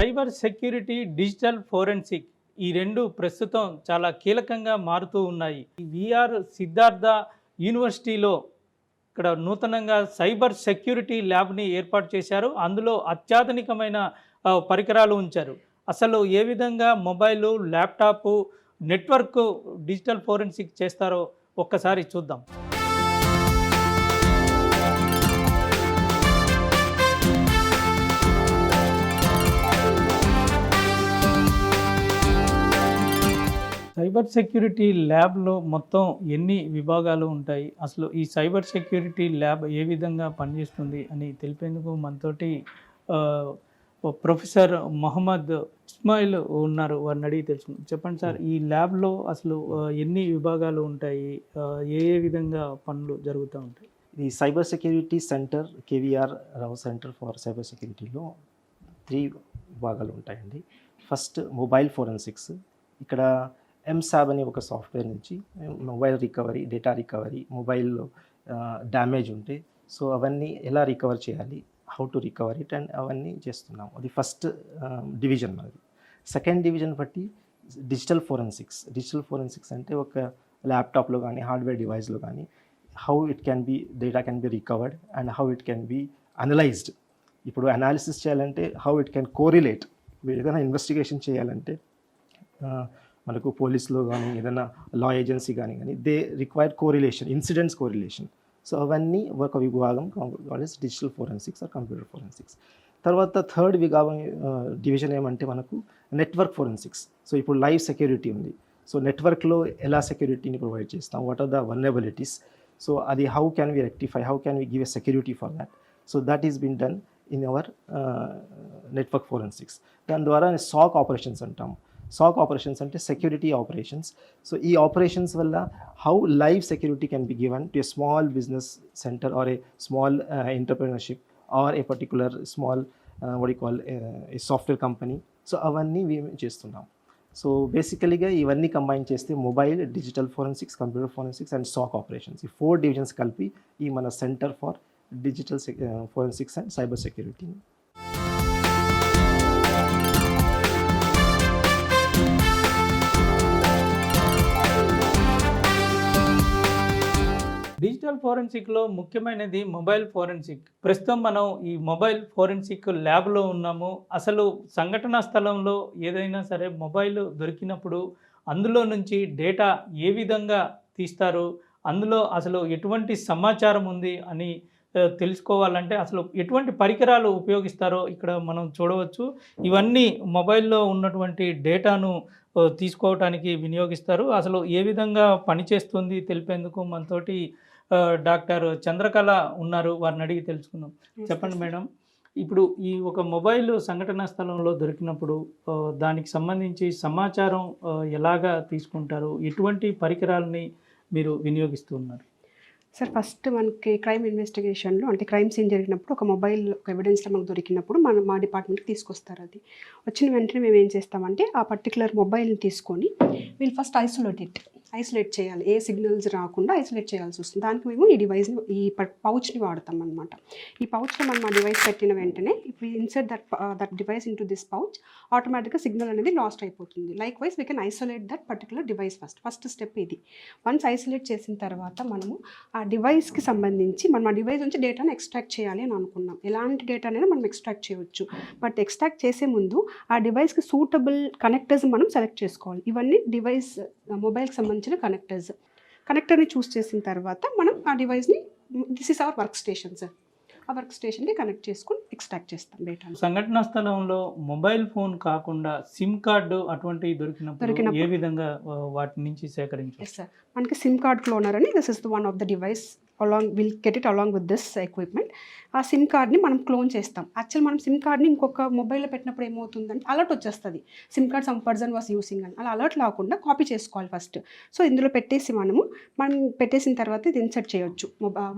Cyber security, digital forensic ఈ రెండు ప్రస్తుతం చాలా కీలకంగా మారుతూ ఉన్నాయి. ఈ విఆర్ సిద్ధార్థ యూనివర్సిటీలో ఇక్కడ నూతనంగా సైబర్ సెక్యూరిటీ ల్యాబ్ని ఏర్పాటు చేశారు. అందులో అత్యాధునికమైన పరికరాలు ఉంచారు. అసలు ఏ విధంగా mobile, laptop, network digital forensic చేస్తారో ఒక్కసారి చూద్దాం. సైబర్ సెక్యూరిటీ ల్యాబ్లో మొత్తం ఎన్ని విభాగాలు ఉంటాయి, అసలు ఈ సైబర్ సెక్యూరిటీ ల్యాబ్ ఏ విధంగా పనిచేస్తుంది అని తెలిపేందుకు మనతోటి ప్రొఫెసర్ మొహమ్మద్ ఇస్మాయిల్ ఉన్నారు. వారిని అడిగి తెలుసుకుందాం. చెప్పండి సార్, ఈ ల్యాబ్లో అసలు ఎన్ని విభాగాలు ఉంటాయి, ఏ ఏ విధంగా పనులు జరుగుతూ ఉంటాయి? ఈ cyber security centre K V R Rao centre for cyber సెక్యూరిటీలో 3 విభాగాలు ఉంటాయండి. First mobile forensics. ఇక్కడ ఎంసాబ్ అనే ఒక సాఫ్ట్వేర్ నుంచి మొబైల్ రికవరీ, డేటా రికవరీ, మొబైల్లో డ్యామేజ్ ఉంటే సో అవన్నీ ఎలా రికవర్ చేయాలి, how to recover it and అవన్నీ చేస్తున్నాం. అది ఫస్ట్ డివిజన్ మనది. సెకండ్ డివిజన్ బట్టి డిజిటల్ ఫోరెన్సిక్స్. డిజిటల్ ఫోరెన్సిక్స్ అంటే ఒక ల్యాప్టాప్లో కానీ హార్డ్వేర్ డివైస్లో కానీ how it can be data can be recovered and how it can be analysed. ఇప్పుడు అనాలిసిస్ చేయాలంటే హౌ ఇట్ క్యాన్ కోరిలేట్. ఏదైనా ఇన్వెస్టిగేషన్ చేయాలంటే మనకు పోలీసులో కానీ ఏదైనా లా ఏజెన్సీ కానీ they require correlation, incidents correlation. So అవన్నీ ఒక విభాగం digital forensics or computer forensics. తర్వాత థర్డ్ విభాగం డివిజన్ ఏమంటే మనకు నెట్వర్క్ ఫోరెన్సిక్స్. సో ఇప్పుడు లైవ్ సెక్యూరిటీ ఉంది. సో నెట్వర్క్లో ఎలా సెక్యూరిటీని ప్రొవైడ్ చేస్తాం, what are the vulnerabilities, so అది how can we rectify, how can we give a security for that. So that is been done in our network forensics. దాని ద్వారా SOC operations అంటాం. SOC operations అంటే security operations. So ఈ operations వల్ల how live security can be given to a small business center or a small entrepreneurship or a particular small what you call a software company. So అవన్నీ మేము చేస్తున్నాం. So బేసికలీగా ఇవన్నీ combine చేస్తే mobile, digital forensics, computer forensics and SOC operations, ఈ 4 divisions కలిపి ఈ మన centre for digital forensics and cyber security. Digital ఫోరెన్సిక్లో ముఖ్యమైనది మొబైల్ ఫోరెన్సిక్. ప్రస్తుతం మనం ఈ మొబైల్ ఫోరెన్సిక్ ల్యాబ్లో ఉన్నాము. అసలు సంఘటనా స్థలంలో ఏదైనా సరే మొబైల్ దొరికినప్పుడు అందులో నుంచి డేటా ఏ విధంగా తీస్తారు, అందులో అసలు ఎటువంటి సమాచారం ఉంది అని తెలుసుకోవాలంటే అసలు ఎటువంటి పరికరాలు ఉపయోగిస్తారో ఇక్కడ మనం చూడవచ్చు. ఇవన్నీ మొబైల్లో ఉన్నటువంటి డేటాను తీసుకోవటానికి వినియోగిస్తారు. అసలు ఏ విధంగా పనిచేస్తుంది తెలిపేందుకు మనతోటి డాక్టర్ చంద్రకళ ఉన్నారు. వారిని అడిగి తెలుసుకుందాం. చెప్పండి మేడం, ఇప్పుడు ఈ ఒక మొబైల్ సంఘటనా స్థలంలో దొరికినప్పుడు దానికి సంబంధించి సమాచారం ఎలాగా తీసుకుంటారు, ఎటువంటి పరికరాలని మీరు వినియోగిస్తున్నారు? సార్, ఫస్ట్ మనకి క్రైమ్ ఇన్వెస్టిగేషన్లో అంటే క్రైమ్ సీన్ జరిగినప్పుడు ఒక మొబైల్ ఒక ఎవిడెన్స్లో మనకు దొరికినప్పుడు మా డిపార్ట్మెంట్కి తీసుకొస్తారు. అది వచ్చిన వెంటనే మేము ఏం చేస్తామంటే ఆ పర్టికులర్ మొబైల్ని తీసుకొని వీళ్ళు ఫస్ట్ ఐసోలేట్ చేయాలి. ఏ సిగ్నల్స్ రాకుండా ఐసోలేట్ చేయాల్సి వస్తుంది. దానికి మేము ఈ డివైస్ని, ఈ పౌచ్ని వాడతాం అనమాట. ఈ పౌచ్లో మనం ఆ డివైస్ పెట్టిన వెంటనే if insert that device into this pouch, ఆటోమేటిక్గా సిగ్నల్ అనేది లాస్ట్ అయిపోతుంది. Like wise we can isolate that particular device first step ఇది. వన్స్ ఐసోలేట్ చేసిన తర్వాత మనము ఆ డివైస్కి సంబంధించి మనం ఆ డివైస్ నుంచి డేటాను ఎక్స్ట్రాక్ట్ చేయాలి అని అనుకున్నాం. ఎలాంటి డేటా అనేది మనం ఎక్స్ట్రాక్ట్ చేయవచ్చు. బట్ ఎక్స్ట్రాక్ట్ చేసే ముందు ఆ డివైస్కి సూటబుల్ కనెక్టర్స్ మనం సెలెక్ట్ చేసుకోవాలి. ఇవన్నీ డివైస్ మొబైల్కి సంబంధించిన కనెక్టర్ని చూస్ చేసిన తర్వాత మనం ఆ డివైస్ని, this is our work station sir, ఆ వర్క్ స్టేషన్కి కనెక్ట్ చేసుకుని ఎక్స్ట్రాక్ట్ చేస్తాం డేటా. సంఘటనా స్థలంలో మొబైల్ ఫోన్ కాకుండా సిమ్ కార్డు అటువంటివి దొరికినప్పుడు ఏ విధంగా వాటి నుంచి సేకరించారు? సార్, మనకి సిమ్ కార్డ్ క్లోనర్ అని, this is the one of the device will get it along with this equipment. ఆ సిమ్ కార్డ్ని మనం క్లోన్ చేస్తాం. యాక్చువల్ మనం సిమ్ కార్డ్ని ఇంకొక మొబైల్లో పెట్టినప్పుడు ఏమవుతుందంటే అలర్ట్ వచ్చేస్తుంది, SIM card some person was using అని. అలా అలర్ట్ రాకుండా కాపీ చేసుకోవాలి ఫస్ట్. సో ఇందులో పెట్టేసి మనం పెట్టేసిన తర్వాత ఇది ఇన్సర్ట్ చేయొచ్చు.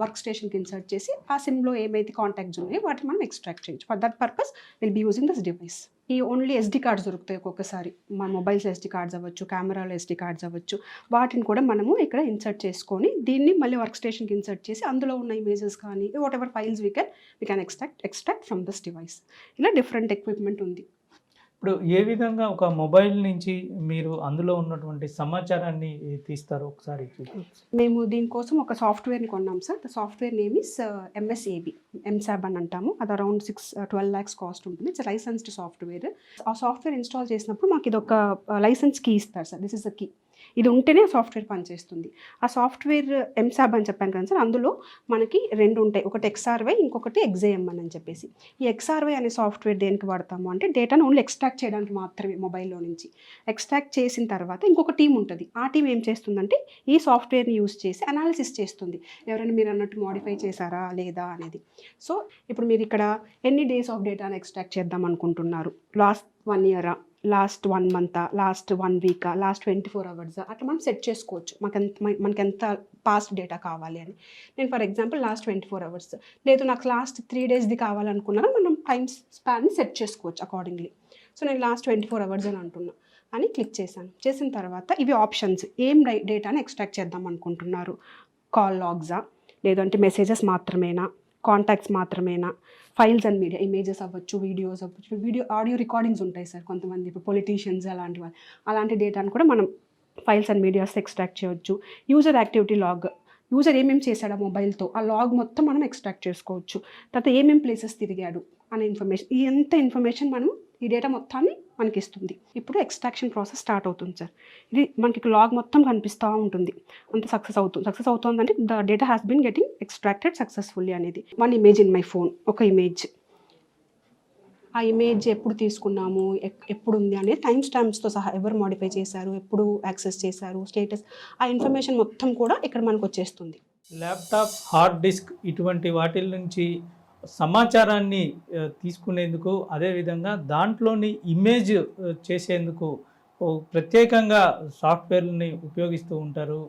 వర్క్ స్టేషన్కి ఇన్సర్ట్ చేసి ఆ సిమ్లో ఏమైతే కాంటాక్ట్స్ ఉన్నాయో వాటిని మనం ఎక్స్ట్రాక్ట్ చేయొచ్చు. For that purpose will be using this device. ఈ ఓన్లీ ఎస్డి కార్డ్స్ దొరుకుతాయి ఒక్కొక్కసారి. మన మొబైల్స్ ఎస్డి కార్డ్స్ అవ్వచ్చు, కెమెరాలో ఎస్డి కార్డ్స్ అవ్వచ్చు. వాటిని కూడా మనము ఇక్కడ ఇన్సర్ట్ చేసుకొని దీన్ని మళ్ళీ వర్క్ స్టేషన్కి ఇన్సర్ట్ చేసి అందులో ఉన్న ఇమేజెస్ కానీ what ever files we can extract from this device. ఇలా డిఫరెంట్ ఎక్విప్మెంట్ ఉంది. ఇప్పుడు ఏ విధంగా ఒక మొబైల్ నుంచి మీరు అందులో ఉన్నటువంటి సమాచారాన్ని తీస్తారో ఒకసారి చూపించు. మేము దీనికోసం ఒక సాఫ్ట్వేర్ని కొన్నాం sir. The software name is MSAB, MSAB అని అంటాము. అది అరౌండ్ 12 lakhs కాస్ట్ ఉంటుంది. It's licensed software. ఆ సాఫ్ట్వేర్ ఇన్స్టాల్ చేసినప్పుడు మాకు ఇది ఒక లైసెన్స్ కీ ఇస్తారు sir. This is the key. ఇది ఉంటేనే సాఫ్ట్వేర్ పనిచేస్తుంది. ఆ సాఫ్ట్వేర్ ఎంసాబ్ అని చెప్పాను కదా సార్, అందులో మనకి 2 ఉంటాయి. ఒకటి XRY, ఇంకొకటి XAMN అని చెప్పేసి. ఈ XRY అనే సాఫ్ట్వేర్ దేనికి వాడతాము అంటే డేటాను ఓన్లీ ఎక్స్ట్రాక్ట్ చేయడానికి మాత్రమే మొబైల్లో నుంచి. ఎక్స్ట్రాక్ట్ చేసిన తర్వాత ఇంకొక టీం ఉంటుంది. ఆ టీం ఏం చేస్తుందంటే ఈ సాఫ్ట్వేర్ని యూజ్ చేసి అనాలిసిస్ చేస్తుంది. ఎవరైనా మీరు అన్నట్టు మోడిఫై చేశారా లేదా అనేది. సో ఇప్పుడు మీరు ఇక్కడ ఎన్ని డేస్ ఆఫ్ డేటాను ఎక్స్ట్రాక్ట్ చేద్దాం అనుకుంటున్నారు, last 1 year, last 1 month, last 1 week, last 24 hours, అట్లా మనం సెట్ చేసుకోవచ్చు మనకి ఎంత పాస్ట్ డేటా కావాలి అని. నేను ఫర్ ఎగ్జాంపుల్ లాస్ట్ 24 hours, లేదు నాకు లాస్ట్ 3 daysది కావాలనుకున్నాను, మనం టైం స్పాన్ని సెట్ చేసుకోవచ్చు అకార్డింగ్లీ. సో నేను లాస్ట్ 24 hours అని అంటున్నా అని క్లిక్ చేశాను. చేసిన తర్వాత ఇవి ఆప్షన్స్. ఏం డేటాని ఎక్స్ట్రాక్ట్ చేద్దాం అనుకుంటున్నారు, కాల్ లాగ్సా, లేదంటే మెసేజెస్ మాత్రమేనా, కాంటాక్ట్స్ మాత్రమేనా, ఫైల్స్ అండ్ మీడియా, ఇమేజెస్ అవ్వచ్చు, వీడియోస్ అవ్వచ్చు, ఆడియో రికార్డింగ్స్ ఉంటాయి సార్ కొంతమంది, ఇప్పుడు పొలిటీషియన్స్ అలాంటి వాళ్ళు, అలాంటి డేటాను కూడా మనం ఫైల్స్ అండ్ మీడియాస్ ఎక్స్ట్రాక్ట్ చేయవచ్చు. యూజర్ యాక్టివిటీ లాగ్, యూజర్ ఏమేమి చేశాడు ఆ మొబైల్తో, ఆ లాగ్ మొత్తం మనం ఎక్స్ట్రాక్ట్ చేసుకోవచ్చు. తర్వాత ఏమేమి ప్లేసెస్ తిరిగాడు అనే ఇన్ఫర్మేషన్, ఈ ఎంత ఇన్ఫర్మేషన్ మనం ఈ డేటా మొత్తాన్ని మనకి ఇస్తుంది. ఇప్పుడు ఎక్స్ట్రాక్షన్ ప్రాసెస్ స్టార్ట్ అవుతుంది సార్. ఇది మనకి లాగ్ మొత్తం కనిపిస్తూ ఉంటుంది. అంత సక్సెస్ అవుతుందంటే the data has been getting extracted successfully అనేది. 1 image ఇన్ మై ఫోన్, ఒక ఇమేజ్. ఆ ఇమేజ్ ఎప్పుడు తీసుకున్నాము, ఎప్పుడు ఉంది అనేది టైం స్టాంప్స్తో సహా, ఎవరు మోడిఫై చేశారు, ఎప్పుడు యాక్సెస్ చేశారు, స్టేటస్, ఆ ఇన్ఫర్మేషన్ మొత్తం కూడా ఇక్కడ మనకు వచ్చేస్తుంది. ల్యాప్టాప్, హార్డ్ డిస్క్ ఇటువంటి వాటి నుంచి సమాచారాన్ని తీసుకునేందుకు, అదేవిధంగా దాంట్లోని ఇమేజ్ చేసేందుకు ప్రత్యేకంగా సాఫ్ట్వేర్ని ఉపయోగిస్తూ ఉంటారు.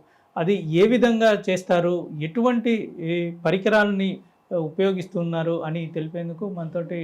అది ఏ విధంగా చేస్తారు, ఎటువంటి పరికరాలని ఉపయోగిస్తున్నారు అని తెలిపేందుకు మనతోటి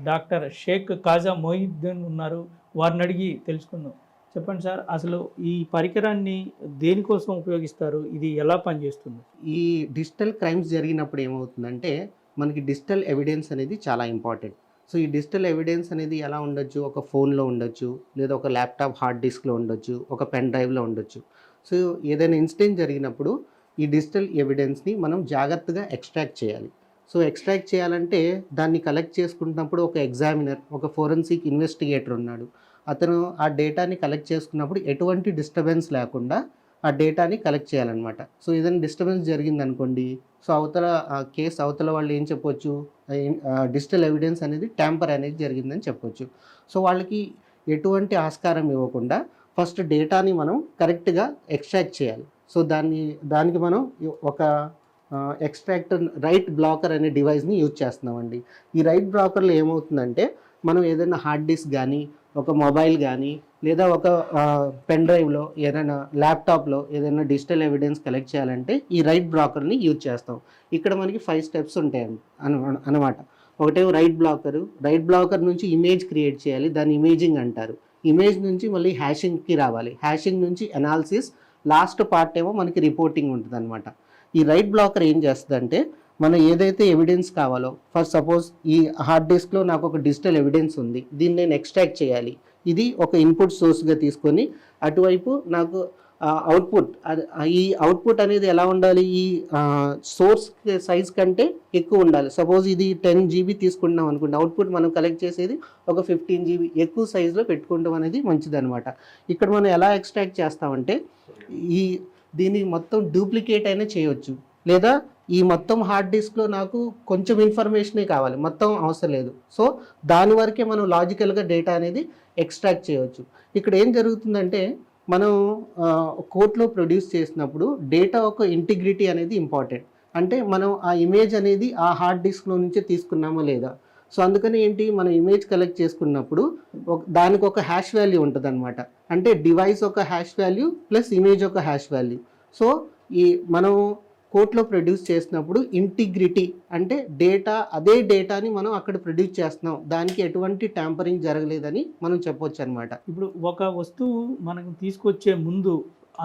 డాక్టర్ షేక్ కాజా మొయిద్దీన్ ఉన్నారు. వారిని అడిగి తెలుసుకుందాం. చెప్పండి సార్, అసలు ఈ పరికరాన్ని దేనికోసం ఉపయోగిస్తారు, ఇది ఎలా పనిచేస్తుంది? ఈ డిజిటల్ క్రైమ్స్ జరిగినప్పుడు ఏమవుతుందంటే మనకి డిజిటల్ ఎవిడెన్స్ అనేది చాలా ఇంపార్టెంట్. సో ఈ డిజిటల్ ఎవిడెన్స్ అనేది ఎలా ఉండొచ్చు, ఒక ఫోన్లో ఉండొచ్చు, లేదా ఒక ల్యాప్టాప్ హార్డ్ డిస్క్లో ఉండొచ్చు, ఒక పెన్ డ్రైవ్లో ఉండొచ్చు. సో ఏదైనా ఇన్సిడెంట్ జరిగినప్పుడు ఈ డిజిటల్ ఎవిడెన్స్ని మనం జాగ్రత్తగా ఎక్స్ట్రాక్ట్ చేయాలి. సో ఎక్స్ట్రాక్ట్ చేయాలంటే దాన్ని కలెక్ట్ చేసుకుంటున్నప్పుడు ఒక ఎగ్జామినర్, ఒక ఫోరెన్సిక్ ఇన్వెస్టిగేటర్ ఉన్నాడు. అతను ఆ డేటాని కలెక్ట్ చేసుకున్నప్పుడు ఎటువంటి డిస్టర్బెన్స్ లేకుండా ఆ డేటాని కలెక్ట్ చేయాలన్నమాట. సో ఏదైనా డిస్టర్బెన్స్ జరిగిందనుకోండి, సో అవతల కేసు అవతల వాళ్ళు ఏం చెప్పొచ్చు, డిజిటల్ ఎవిడెన్స్ అనేది ట్యాంపర్ అనేది జరిగిందని చెప్పొచ్చు. సో వాళ్ళకి ఎటువంటి ఆస్కారం ఇవ్వకుండా ఫస్ట్ డేటాని మనం కరెక్ట్గా ఎక్స్ట్రాక్ట్ చేయాలి. సో దానికి మనం ఒక ఎక్స్ట్రాక్టర్ రైట్ బ్లాకర్ అనే డివైస్ని యూజ్ చేస్తున్నామండి. ఈ రైట్ బ్లాకర్లో ఏమవుతుందంటే మనం ఏదైనా హార్డ్ డిస్క్ కానీ, ఒక మొబైల్ కానీ, లేదా ఒక పెన్ డ్రైవ్లో, ఏదైనా ల్యాప్టాప్లో ఏదైనా డిజిటల్ ఎవిడెన్స్ కలెక్ట్ చేయాలంటే ఈ రైట్ బ్లాకర్ని యూజ్ చేస్తాం. ఇక్కడ మనకి 5 steps ఉంటాయండి అనమాట. ఒకటే రైట్ బ్లాకర్ నుంచి ఇమేజ్ క్రియేట్ చేయాలి, దాన్ని ఇమేజింగ్ అంటారు. ఇమేజ్ నుంచి మళ్ళీ హ్యాషింగ్కి రావాలి, హ్యాషింగ్ నుంచి అనాలిసిస్, లాస్ట్ పార్ట్ ఏమో మనకి రిపోర్టింగ్ ఉంటుంది అనమాట. ఈ రైట్ బ్లాకర్ ఏం చేస్తుందంటే మనం ఏదైతే ఎవిడెన్స్ కావాలో, ఫర్ సపోజ్ ఈ హార్డ్ డిస్క్లో నాకు ఒక డిజిటల్ ఎవిడెన్స్ ఉంది, దీన్ని నేను ఎక్స్ట్రాక్ట్ చేయాలి. ఇది ఒక ఇన్పుట్ సోర్స్గా తీసుకొని అటువైపు నాకు అవుట్పుట్, ఈ అవుట్పుట్ అనేది ఎలా ఉండాలి, ఈ సోర్స్ సైజ్ కంటే ఎక్కువ ఉండాలి. సపోజ్ ఇది 10 GB తీసుకుంటున్నాం అనుకోండి, అవుట్పుట్ మనం కలెక్ట్ చేసేది ఒక 15 GB ఎక్కువ సైజులో పెట్టుకుంటాం అనేది మంచిదన్నమాట. ఇక్కడ మనం ఎలా ఎక్స్ట్రాక్ట్ చేస్తామంటే దీన్ని మొత్తం డూప్లికేట్ అయినా చేయొచ్చు, లేదా ఈ మొత్తం హార్డ్ డిస్క్లో నాకు కొంచెం ఇన్ఫర్మేషనే కావాలి, మొత్తం అవసరం లేదు. సో దాని వరకే మనం లాజికల్గా డేటా అనేది ఎక్స్ట్రాక్ట్ చేయవచ్చు. ఇక్కడ ఏం జరుగుతుందంటే మనం కోర్టులో ప్రొడ్యూస్ చేసినప్పుడు డేటా ఒక ఇంటిగ్రిటీ అనేది ఇంపార్టెంట్. అంటే మనం ఆ ఇమేజ్ అనేది ఆ హార్డ్ డిస్క్లో నుంచే తీసుకున్నామా లేదా. సో అందుకని ఏంటి, మనం ఇమేజ్ కలెక్ట్ చేసుకున్నప్పుడు దానికి ఒక హ్యాష్ వాల్యూ ఉంటుంది అనమాట. అంటే డివైస్ ఒక హ్యాష్ వాల్యూ ప్లస్ ఇమేజ్ ఒక హ్యాష్ వాల్యూ. సో ఈ మనం కోర్టులో ప్రొడ్యూస్ చేసినప్పుడు ఇంటిగ్రిటీ అంటే అదే డేటాని మనం అక్కడ ప్రొడ్యూస్ చేస్తున్నాం, దానికి ఎటువంటి ట్యాంపరింగ్ జరగలేదని మనం చెప్పొచ్చు అనమాట. ఇప్పుడు ఒక వస్తువు మనకు తీసుకొచ్చే ముందు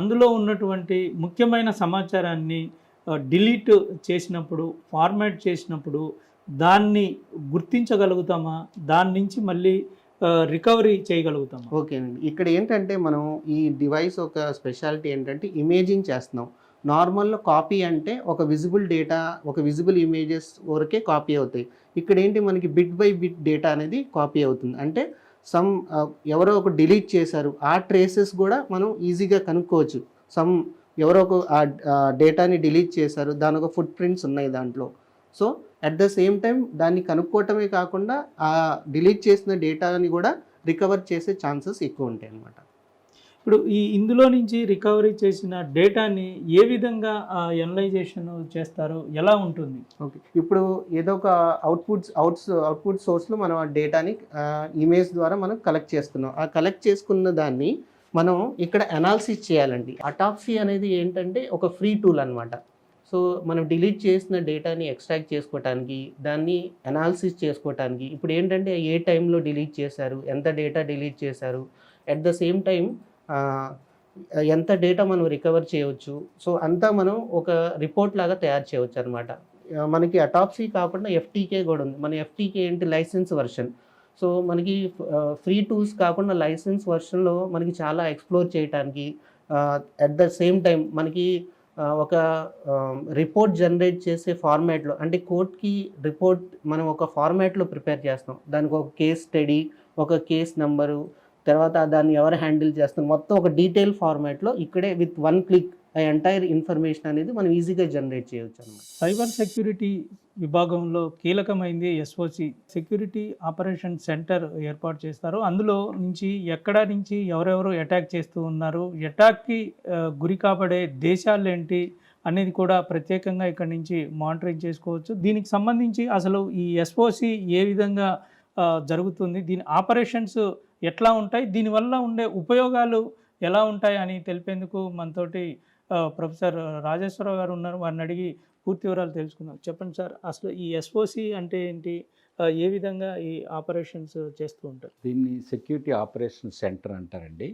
అందులో ఉన్నటువంటి ముఖ్యమైన సమాచారాన్ని డిలీట్ చేసినప్పుడు, ఫార్మాట్ చేసినప్పుడు దాన్ని గుర్తించగలుగుతామా, దాని నుంచి మళ్ళీ రికవరీ చేయగలుగుతాం? ఓకే అండి. ఇక్కడ ఏంటంటే మనం ఈ డివైస్ ఒక స్పెషాలిటీ ఏంటంటే ఇమేజింగ్ చేస్తున్నాం. నార్మల్‌లో కాపీ అంటే ఒక విజిబుల్ డేటా, ఒక విజిబుల్ ఇమేజెస్ వరకే కాపీ అవుతాయి. ఇక్కడ ఏంటి మనకి బిట్ బై బిట్ డేటా అనేది కాపీ అవుతుంది. అంటే సమ్ ఎవరో ఒక డిలీట్ చేశారు. ఆ ట్రేసెస్ కూడా మనం ఈజీగా కనుక్కోవచ్చు. సమ్ ఎవరో ఒక డేటాని డిలీట్ చేశారు. దాని ఒక ఫుట్ ప్రింట్స్ ఉన్నాయి దాంట్లో. So, at the same time దాన్ని కనుక్కోవటమే కాకుండా ఆ డిలీట్ చేసిన డేటాని కూడా రికవర్ చేసే ఛాన్సెస్ ఎక్కువ ఉంటాయి అన్నమాట. ఇప్పుడు ఇందులో నుంచి రికవరీ చేసిన డేటాని ఏ విధంగా ఎనలైజేషన్ చేస్తారు? ఎలా ఉంటుంది? ఓకే. ఇప్పుడు ఏదో ఒక అవుట్పుట్ సోర్స్‌లో మనం ఆ డేటాని ఇమేజ్ ద్వారా మనం కలెక్ట్ చేస్తున్నాం. ఆ కలెక్ట్ చేసుకున్న దాన్ని మనం ఇక్కడ అనాలిసిస్ చేయాలండి. అటాప్సీ అనేది ఏంటంటే ఒక ఫ్రీ టూల్ అన్నమాట. సో, మనం డిలీట్ చేసిన డేటాని ఎక్స్ట్రాక్ట్ చేసుకోవటానికి, దాన్ని అనాలిసిస్ చేసుకోవటానికి ఇప్పుడు ఏంటంటే ఏ టైంలో డిలీట్ చేశారు, ఎంత డేటా డిలీట్ చేశారు, అట్ ద సేమ్ టైం ఎంత డేటా మనం రికవర్ చేయవచ్చు. సో, అంతా మనం ఒక రిపోర్ట్ లాగా తయారు చేయవచ్చు అనమాట. మనకి అటాప్సీ కాకుండా ఎఫ్టీకే కూడా ఉంది. మన ఎఫ్టీకే ఏంటి లైసెన్స్ వర్షన్. సో, మనకి ఫ్రీ టూల్స్ కాకుండా లైసెన్స్ వర్షన్‌లో మనకి చాలా ఎక్స్‌ప్లోర్ చేయటానికి అట్ ద సేమ్ టైం మనకి ఒక రిపోర్ట్ జనరేట్ చేసే ఫార్మాట్‌లో అంటే కోర్ట్‌కి రిపోర్ట్ మనం ఒక ఫార్మాట్‌లో ప్రిపేర్ చేస్తాం. దానికి ఒక కేస్ స్టడీ, ఒక కేస్ నంబరు, తర్వాత దాన్ని ఎవరు హ్యాండిల్ చేస్తున్నారు మొత్తం ఒక డీటెయిల్ ఫార్మాట్‌లో ఇక్కడే విత్ వన్ క్లిక్ ఆ ఎంటైర్ ఇన్ఫర్మేషన్ అనేది మనం ఈజీగా జనరేట్ చేయొచ్చు అన్నమాట. సైబర్ సెక్యూరిటీ విభాగంలో కీలకమైంది ఎస్ఓసి సెక్యూరిటీ ఆపరేషన్ సెంటర్ ఏర్పాటు చేస్తారు. అందులో నుంచి ఎక్కడ నుంచి ఎవరెవరు అటాక్ చేస్తూ ఉన్నారు, అటాక్కి గురి కాబడే దేశాలు ఏంటి అనేది కూడా ప్రత్యేకంగా ఇక్కడ నుంచి మానిటరింగ్ చేసుకోవచ్చు. దీనికి సంబంధించి అసలు ఈ ఎస్ఓసి ఏ విధంగా జరుగుతుంది, దీని ఆపరేషన్స్ ఎట్లా ఉంటాయి, దీనివల్ల ఉండే ఉపయోగాలు ఎలా ఉంటాయి అని తెలిపేందుకు మనతోటి ప్రొఫెసర్ రాజేశ్వరరావు గారు ఉన్నారు. వారిని అడిగి పూర్తి వివరాలు తెలుసుకుందాం. చెప్పండి సార్, అసలు ఈ ఎస్ఓసి అంటే ఏంటి, ఏ విధంగా ఈ ఆపరేషన్స్ చేస్తూ ఉంటారు? దీన్ని సెక్యూరిటీ ఆపరేషన్ సెంటర్ అంటారండి.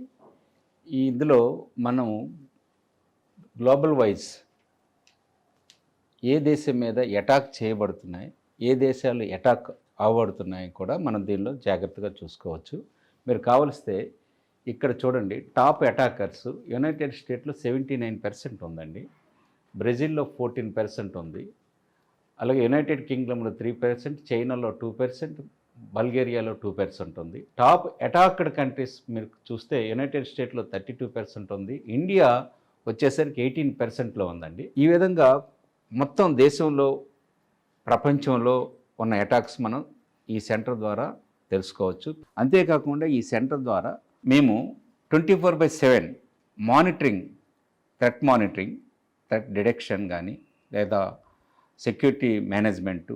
ఇందులో మనం గ్లోబల్ వైజ్ ఏ దేశం మీద అటాక్ చేయబడుతున్నాయి, ఏ దేశాలు అటాక్ అవ్వబడుతున్నాయి కూడా మనం దీనిలో జాగ్రత్తగా చూసుకోవచ్చు. మీరు కావలిస్తే ఇక్కడ చూడండి, టాప్ అటాకర్స్ యునైటెడ్ స్టేట్లో 79% ఉందండి, బ్రెజిల్లో 14% ఉంది, అలాగే యునైటెడ్ కింగ్డమ్లో 3%, చైనాలో 2%, బల్గేరియాలో 2% ఉంది. టాప్ అటాక్డ్ కంట్రీస్ మీరు చూస్తే యునైటెడ్ స్టేట్లో 32% ఉంది, ఇండియా వచ్చేసరికి 18%లో ఉందండి. ఈ విధంగా మొత్తం దేశంలో ప్రపంచంలో ఉన్న అటాక్స్ మనం ఈ సెంటర్ ద్వారా తెలుసుకోవచ్చు. అంతేకాకుండా ఈ సెంటర్ ద్వారా మేము 24/7 monitoring, threat monitoring, threat detection కానీ లేదా సెక్యూరిటీ మేనేజ్మెంటు,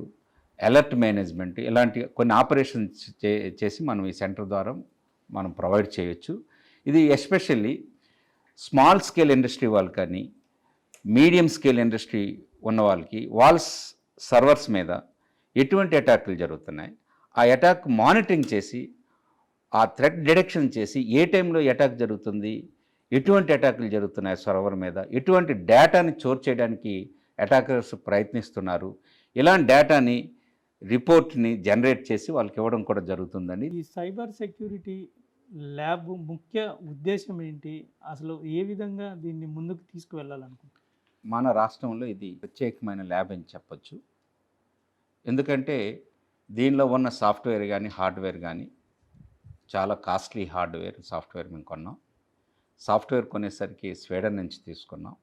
అలర్ట్ మేనేజ్మెంట్ ఇలాంటి కొన్ని ఆపరేషన్స్ చేసి మనం ఈ సెంటర్ ద్వారా మనం ప్రొవైడ్ చేయొచ్చు. ఇది ఎస్పెషల్లీ స్మాల్ స్కేల్ ఇండస్ట్రీ వాళ్ళు కానీ మీడియం స్కేల్ ఇండస్ట్రీ ఉన్న వాళ్ళకి వాళ్ళ సర్వర్స్ మీద ఎటువంటి అటాక్లు జరుగుతున్నాయి, ఆ అటాక్ మానిటరింగ్ చేసి ఆ థ్రెట్ డిటెక్షన్ చేసి ఏ టైంలో అటాక్ జరుగుతుంది, ఎటువంటి అటాకులు జరుగుతున్నాయి సర్వర్ మీద, ఎటువంటి డేటాని చోర్ చేయడానికి అటాకర్స్ ప్రయత్నిస్తున్నారు, ఇలాంటి డేటాని రిపోర్ట్ని జనరేట్ చేసి వాళ్ళకి ఇవ్వడం కూడా జరుగుతుందండి. ఈ సైబర్ సెక్యూరిటీ ల్యాబ్ ముఖ్య ఉద్దేశం ఏంటి, అసలు ఏ విధంగా దీన్ని ముందుకు తీసుకువెళ్ళాలనుకుంటున్నారు? మన రాష్ట్రంలో ఇది ప్రత్యేకమైన ల్యాబ్ అని చెప్పొచ్చు. ఎందుకంటే దీనిలో ఉన్న సాఫ్ట్వేర్ కానీ హార్డ్వేర్ కానీ చాలా కాస్ట్లీ హార్డ్వేర్, సాఫ్ట్వేర్ మేము కొన్నాం. సాఫ్ట్వేర్ కొనేసరికి స్వీడన్ నుంచి తీసుకున్నాం.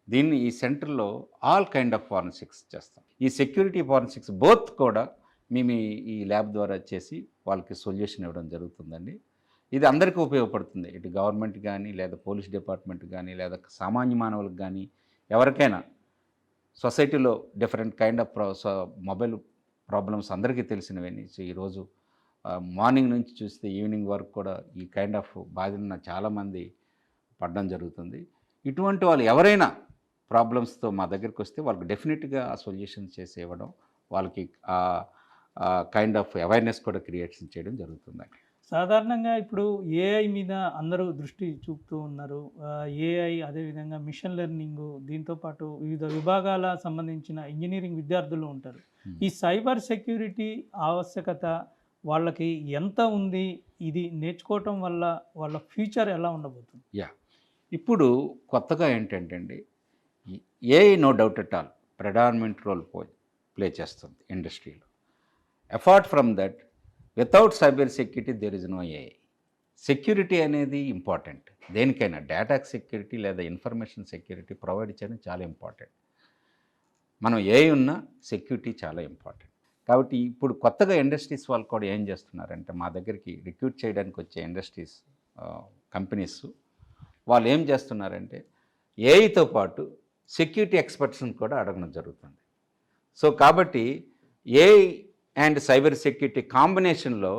దీన్ని ఈ సెంటర్లో ఆల్ కైండ్ ఆఫ్ ఫారెన్సిక్స్ చేస్తాం. ఈ సెక్యూరిటీ ఫారెన్సిక్స్ బోత్ కూడా మేము ఈ ల్యాబ్ ద్వారా చేసి వాళ్ళకి సొల్యూషన్ ఇవ్వడం జరుగుతుందండి. ఇది అందరికీ ఉపయోగపడుతుంది, ఇటు గవర్నమెంట్ కానీ లేదా పోలీస్ డిపార్ట్మెంట్ కానీ లేదా సామాన్య మానవులకు కానీ ఎవరికైనా. సొసైటీలో different kind of mobile problems అందరికీ తెలిసినవన్నీ. సో ఈరోజు మార్నింగ్ నుంచి చూస్తే ఈవినింగ్ వరకు కూడా ఈ కైండ్ ఆఫ్ బాధలున్న చాలామంది పడడం జరుగుతుంది. ఇటువంటి వాళ్ళు ఎవరైనా ప్రాబ్లమ్స్తో మా దగ్గరికి వస్తే వాళ్ళకి డెఫినెట్గా ఆ సొల్యూషన్ చేసి ఇవ్వడం, వాళ్ళకి కైండ్ ఆఫ్ అవేర్నెస్ కూడా క్రియేషన్ చేయడం జరుగుతుందండి. సాధారణంగా ఇప్పుడు ఏఐ మీద అందరూ దృష్టి చూపుతూ ఉన్నారు. ఏఐ, అదేవిధంగా మిషన్ లెర్నింగ్, దీంతోపాటు వివిధ విభాగాల సంబంధించిన ఇంజనీరింగ్ విద్యార్థులు ఉంటారు. ఈ సైబర్ సెక్యూరిటీ ఆవశ్యకత వాళ్ళకి ఎంత ఉంది, ఇది నేర్చుకోవటం వల్ల వాళ్ళ ఫ్యూచర్ ఎలా ఉండబోతుంది? యా, ఇప్పుడు కొత్తగా ఏంటంటే అండి, AI no doubt at all predominant role play చేస్తుంది ఇండస్ట్రీలో. Apart from that, without cyber security there is no AI. Security అనేది ఇంపార్టెంట్, దేనికైనా డేటా సెక్యూరిటీ లేదా ఇన్ఫర్మేషన్ సెక్యూరిటీ ప్రొవైడ్ చేయడం చాలా ఇంపార్టెంట్. మనం ఏఐ ఉన్నా సెక్యూరిటీ చాలా ఇంపార్టెంట్. కాబట్టి ఇప్పుడు కొత్తగా ఇండస్ట్రీస్ వాళ్ళు కూడా ఏం చేస్తున్నారంటే, మా దగ్గరికి రిక్రూట్ చేయడానికి వచ్చే ఇండస్ట్రీస్ కంపెనీస్ వాళ్ళు ఏం చేస్తున్నారంటే, ఏఐతో పాటు సెక్యూరిటీ ఎక్స్పర్ట్స్ని కూడా అడగడం జరుగుతుంది. సో కాబట్టి ఏఐ అండ్ సైబర్ సెక్యూరిటీ కాంబినేషన్లో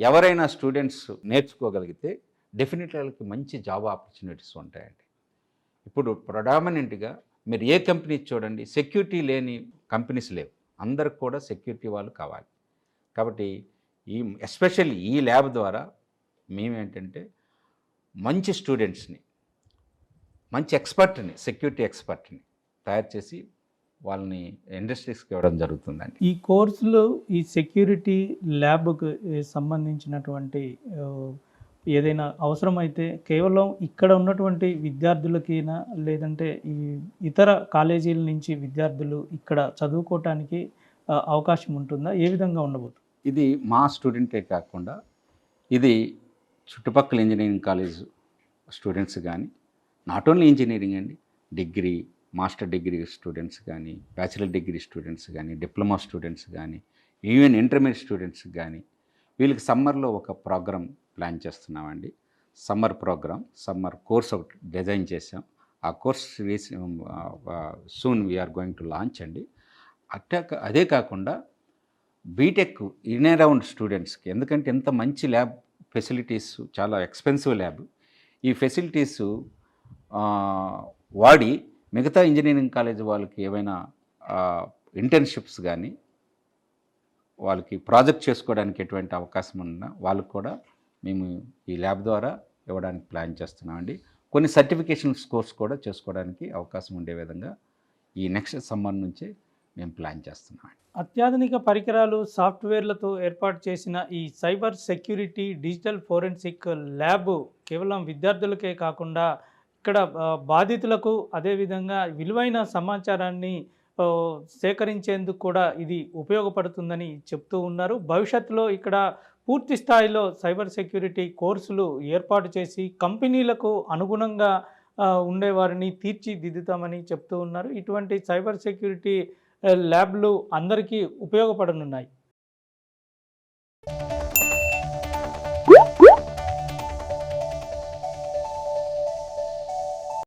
ఎవరైనా స్టూడెంట్స్ నేర్చుకోగలిగితే డెఫినెట్లీ వాళ్ళకి మంచి జాబ్ ఆపర్చునిటీస్ ఉంటాయండి. ఇప్పుడు ప్రొడామినెంట్గా మీరు ఏ కంపెనీ చూడండి, సెక్యూరిటీ లేని కంపెనీస్ లేవు. అందరికి కూడా సెక్యూరిటీ వాళ్ళు కావాలి. కాబట్టి ఎస్పెషల్లీ ఈ ల్యాబ్ ద్వారా మేమేంటంటే మంచి స్టూడెంట్స్ని, మంచి ఎక్స్పర్ట్ని, సెక్యూరిటీ ఎక్స్పర్ట్ని తయారు చేసి వాళ్ళని ఇండస్ట్రీస్కి ఇవ్వడం జరుగుతుందండి. ఈ కోర్సులో ఈ సెక్యూరిటీ ల్యాబ్కి సంబంధించినటువంటి ఏదైనా అవసరమైతే కేవలం ఇక్కడ ఉన్నటువంటి విద్యార్థులకైనా, లేదంటే ఈ ఇతర కాలేజీల నుంచి విద్యార్థులు ఇక్కడ చదువుకోవటానికి అవకాశం ఉంటుందా? ఏ విధంగా ఉండబోతుంది? ఇది మా స్టూడెంటే కాకుండా ఇది చుట్టుపక్కల ఇంజనీరింగ్ కాలేజ్ స్టూడెంట్స్ కానీ, నాట్ ఓన్లీ ఇంజనీరింగ్ అండి, డిగ్రీ, మాస్టర్ డిగ్రీ స్టూడెంట్స్ కానీ, బ్యాచిలర్ డిగ్రీ స్టూడెంట్స్ కానీ, డిప్లొమా స్టూడెంట్స్ కానీ, ఈవెన్ ఇంటర్మీడియట్ స్టూడెంట్స్ కానీ వీళ్ళకి సమ్మర్లో ఒక ప్రోగ్రామ్ ప్లాన్ చేస్తున్నామండి. సమ్మర్ ప్రోగ్రామ్, సమ్మర్ కోర్స్ ఒకటి డిజైన్ చేసాం. ఆ course soon we're going to launch అండి. అదే కాకుండా బీటెక్ ఇన్ అరౌండ్ స్టూడెంట్స్కి, ఎందుకంటే ఇంత మంచి ల్యాబ్ ఫెసిలిటీస్, చాలా ఎక్స్పెన్సివ్ ల్యాబ్, ఈ ఫెసిలిటీస్ వాడి మిగతా ఇంజనీరింగ్ కాలేజ్ వాళ్ళకి ఏమైనా ఇంటర్న్షిప్స్ కానీ, వాళ్ళకి ప్రాజెక్ట్ చేసుకోవడానికి ఎటువంటి అవకాశం ఉన్నా వాళ్ళకు కూడా మేము ఈ ల్యాబ్ ద్వారా ఇవ్వడానికి ప్లాన్ చేస్తున్నామండి. కొన్ని సర్టిఫికేషన్ కోర్స్ కూడా చేసుకోవడానికి అవకాశం ఉండే విధంగా ఈ నెక్స్ట్ సమ్మర్ నుంచే మేము ప్లాన్ చేస్తున్నామండి. అత్యాధునిక పరికరాలు, సాఫ్ట్వేర్లతో ఏర్పాటు చేసిన ఈ cyber security digital forensic lab కేవలం విద్యార్థులకే కాకుండా ఇక్కడ బాధితులకు, అదేవిధంగా విలువైన సమాచారాన్ని సేకరించేందుకు కూడా ఇది ఉపయోగపడుతుందని చెప్తూ ఉన్నారు. భవిష్యత్తులో ఇక్కడ పూర్తి స్థాయిలో సైబర్ సెక్యూరిటీ కోర్సులు ఏర్పాటు చేసి కంపెనీలకు అనుగుణంగా ఉండేవారిని తీర్చిదిద్దుతామని చెప్తూ ఉన్నారు. ఇటువంటి సైబర్ సెక్యూరిటీ ల్యాబ్లు అందరికీ ఉపయోగపడనున్నాయి.